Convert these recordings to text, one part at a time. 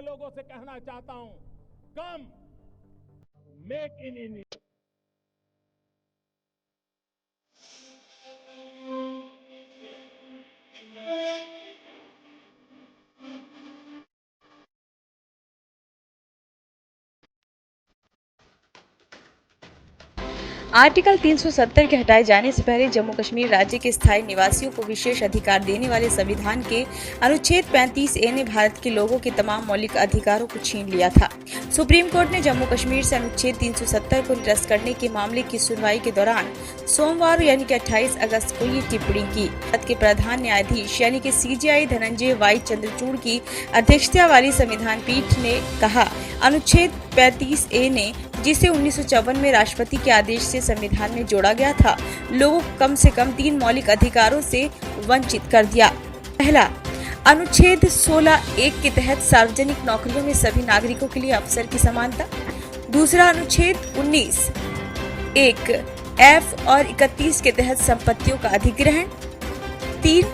लोगों से कहना चाहता हूं, कम मेक इन इंडिया। आर्टिकल 370 के हटाए जाने से पहले जम्मू कश्मीर राज्य के स्थायी निवासियों को विशेष अधिकार देने वाले संविधान के अनुच्छेद 35A ने भारत के लोगों के तमाम मौलिक अधिकारों को छीन लिया था। सुप्रीम कोर्ट ने जम्मू कश्मीर से अनुच्छेद 370 को निरस्त करने के मामले की सुनवाई के दौरान सोमवार यानी कि 28 अगस्त को ये टिप्पणी की। भारत के प्रधान न्यायाधीश यानी कि CJI धनंजय वाई चंद्रचूड़ की अध्यक्षता वाली संविधान पीठ ने कहा, अनुच्छेद 35A ने जिसे 1954 में राष्ट्रपति के आदेश से संविधान में जोड़ा गया था, लोगों को कम से कम 3 मौलिक अधिकारों से वंचित कर दिया। पहला, अनुच्छेद 16(1) के तहत सार्वजनिक नौकरियों में सभी नागरिकों के लिए अवसर की समानता। दूसरा, अनुच्छेद 19(1)(f) और 31 के तहत संपत्तियों का अधिग्रहण। 3,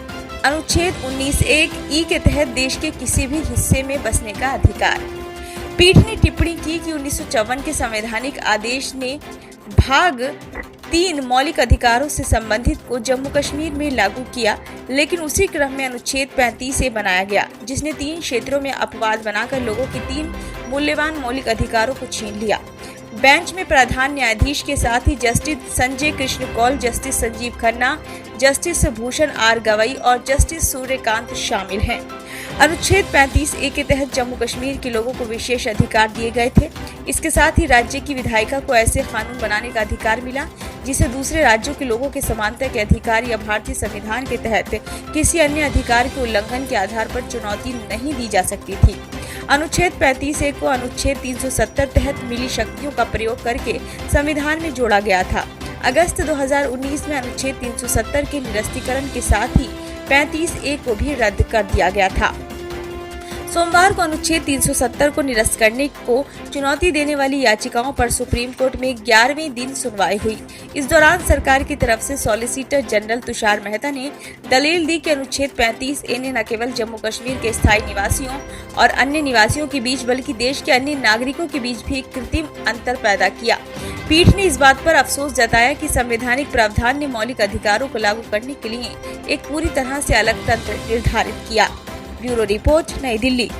अनुच्छेद 19(1)(e) के तहत देश के किसी भी हिस्से में बसने का अधिकार। पीठ ने टिप्पणी की कि 1954 के संवैधानिक आदेश ने भाग 3 मौलिक अधिकारों से संबंधित को जम्मू कश्मीर में लागू किया, लेकिन उसी क्रम में अनुच्छेद 35A बनाया गया, जिसने 3 क्षेत्रों में अपवाद बनाकर लोगों के 3 मूल्यवान मौलिक अधिकारों को छीन लिया। बेंच में प्रधान न्यायाधीश के साथ ही justice Sanjay Kishan Kaul, justice Sanjiv Khanna, justice Bhushan R Gavai और जस्टिस सूर्यकांत शामिल हैं। अनुच्छेद 35A के तहत जम्मू कश्मीर के लोगों को विशेष अधिकार दिए गए थे। इसके साथ ही राज्य की विधायिका को ऐसे कानून बनाने का अधिकार मिला जिसे दूसरे राज्यों के लोगों के समानता के अधिकार या भारतीय संविधान के तहत किसी अन्य अधिकार के उल्लंघन के आधार पर चुनौती नहीं दी जा सकती थी। अनुच्छेद 35A को अनुच्छेद 370 तहत मिली शक्तियों का प्रयोग करके संविधान में जोड़ा गया था। अगस्त 2019 में अनुच्छेद 370 के निरस्तीकरण के साथ ही 35A को भी रद्द कर दिया गया था। सोमवार को अनुच्छेद 370 को निरस्त करने को चुनौती देने वाली याचिकाओं पर सुप्रीम कोर्ट में 11वें दिन सुनवाई हुई। इस दौरान सरकार की तरफ से सॉलिसिटर जनरल तुषार मेहता ने दलील दी कि अनुच्छेद 35A ने न केवल जम्मू कश्मीर के स्थायी निवासियों और अन्य निवासियों के बीच बल्कि देश के अन्य नागरिकों के बीच भी एक कृत्रिम अंतर पैदा किया। पीठ ने इस बात पर अफसोस जताया कि संवैधानिक प्रावधान ने मौलिक अधिकारों को लागू करने के लिए एक पूरी तरह से अलग तंत्र निर्धारित किया। ब्यूरो रिपोर्ट, नई दिल्ली।